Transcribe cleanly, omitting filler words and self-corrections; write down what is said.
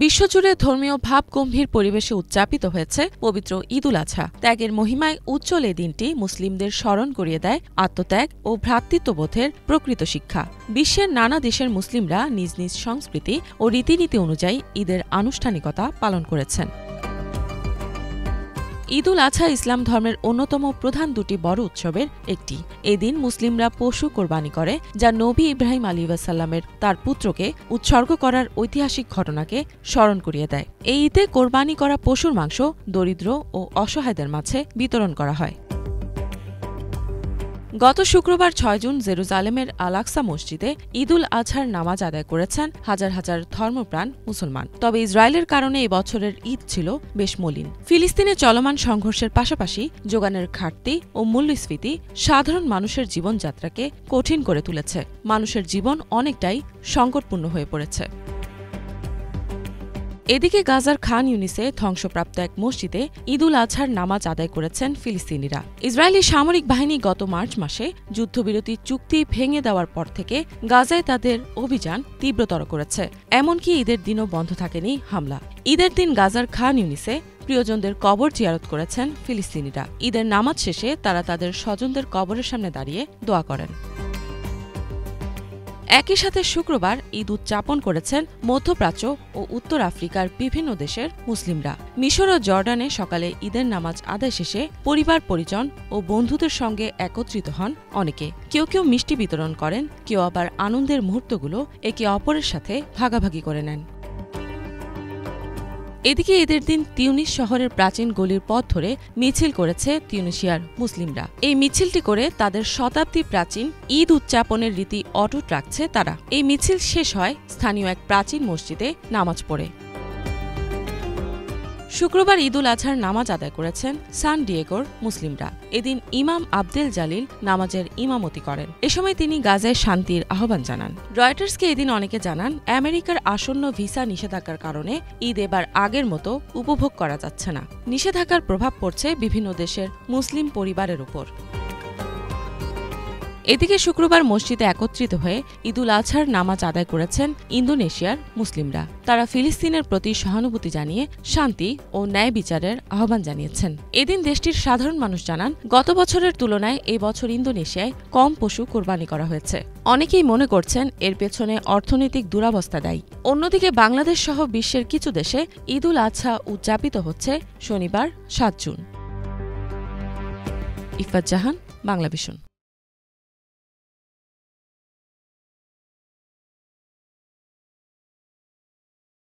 বিশ্বজুড়ে ধর্মীয় ভাবগম্ভীর পরিবেশে উদযাপিত হয়েছে পবিত্র ঈদুল আজহা। ত্যাগের মহিমায় উজ্জ্বল এই দিনটি মুসলিমদের স্মরণ করিয়ে দেয় আত্মত্যাগ ও ভ্রাতৃত্ববোধের প্রকৃত শিক্ষা। বিশ্বের নানা দেশের মুসলিমরা নিজ নিজ সংস্কৃতি ও রীতিনীতি অনুযায়ী ঈদের আনুষ্ঠানিকতা পালন করেছেন। ঈদুল আজহা ইসলাম ধর্মের অন্যতম প্রধান দুটি বড় উৎসবের একটি। এদিন মুসলিমরা পশু কোরবানি করে, যা নবী ইব্রাহিম আলাইহিসসালামের তার পুত্রকে উৎসর্গ করার ঐতিহাসিক ঘটনাকে স্মরণ করিয়ে দেয়। এই ঈদে কোরবানি করা পশুর মাংস দরিদ্র ও অসহায়দের মাঝে বিতরণ করা হয়। গত শুক্রবার ৬ জুন জেরুজালেমের আল আকসা মসজিদে ঈদুল আজহার নামাজ আদায় করেছেন হাজার হাজার ধর্মপ্রাণ মুসলমান। তবে ইসরায়েলের কারণে এ বছরের ঈদ ছিল বেশ মলিন। ফিলিস্তিনে চলমান সংঘর্ষের পাশাপাশি যোগানের ঘাটতি ও মূল্যস্ফীতি সাধারণ মানুষের জীবনযাত্রাকে কঠিন করে তুলেছে। মানুষের জীবন অনেকটাই সংকটপূর্ণ হয়ে পড়েছে। এদিকে গাজার খান ইউনিসে ধ্বংসপ্রাপ্ত এক মসজিদে ঈদুল আজহার নামাজ আদায় করেছেন ফিলিস্তিনিরা। ইসরায়েলি সামরিক বাহিনী গত মার্চ মাসে যুদ্ধবিরতি চুক্তি ভেঙে দেওয়ার পর থেকে গাজায় তাদের অভিযান তীব্রতর করেছে। এমনকি ঈদের দিনও বন্ধ থাকেনি হামলা। ঈদের দিন গাজার খান ইউনিসে প্রিয়জনদের কবর জিয়ারত করেছেন ফিলিস্তিনিরা। ঈদের নামাজ শেষে তারা তাদের স্বজনদের কবরের সামনে দাঁড়িয়ে দোয়া করেন। একই সাথে শুক্রবার ঈদ উদযাপন করেছেন মধ্যপ্রাচ্য ও উত্তর আফ্রিকার বিভিন্ন দেশের মুসলিমরা। মিশর ও জর্ডানে সকালে ঈদের নামাজ আদায় শেষে পরিবার পরিজন ও বন্ধুদের সঙ্গে একত্রিত হন অনেকে। কেউ কেউ মিষ্টি বিতরণ করেন, কেউ আবার আনন্দের মুহূর্তগুলো একে অপরের সাথে ভাগাভাগি করে নেন। এদিকে ঈদের দিন তিউনিস শহরের প্রাচীন গলির পথ ধরে মিছিল করেছে তিউনিসিয়ার মুসলিমরা। এই মিছিলটি করে তাদের শতাব্দী প্রাচীন ঈদ উদযাপনের রীতি অটুট রাখছে তারা। এই মিছিল শেষ হয় স্থানীয় এক প্রাচীন মসজিদে নামাজ পড়ে। শুক্রবার ঈদুল আজহার নামাজ আদায় করেছেন সান ডিয়েগোর মুসলিমরা। এদিন ইমাম আবদেল জালিল নামাজের ইমামতি করেন। এ সময় তিনি গাজায় শান্তির আহ্বান জানান। রয়টার্সকে এদিন অনেকে জানান, আমেরিকার আসন্ন ভিসা নিষেধাজ্ঞার কারণে ঈদ এবার আগের মতো উপভোগ করা যাচ্ছে না। নিষেধাজ্ঞার প্রভাব পড়ছে বিভিন্ন দেশের মুসলিম পরিবারের উপর। এদিকে শুক্রবার মসজিদে একত্রিত হয়ে ঈদুল আজহার নামাজ আদায় করেছেন ইন্দোনেশিয়ার মুসলিমরা। তারা ফিলিস্তিনের প্রতি সহানুভূতি জানিয়ে শান্তি ও ন্যায় বিচারের আহ্বান জানিয়েছেন। এদিন দেশটির সাধারণ মানুষ জানান, গত বছরের তুলনায় এই বছর ইন্দোনেশিয়ায় কম পশু কোরবানি করা হয়েছে। অনেকেই মনে করছেন এর পেছনে অর্থনৈতিক দুরবস্থা দায়ী। অন্যদিকে বাংলাদেশ সহ বিশ্বের কিছু দেশে ঈদুল আজহা উদযাপিত হচ্ছে শনিবার ৭ জুন। ইফাত জাহান, বাংলাভিশন।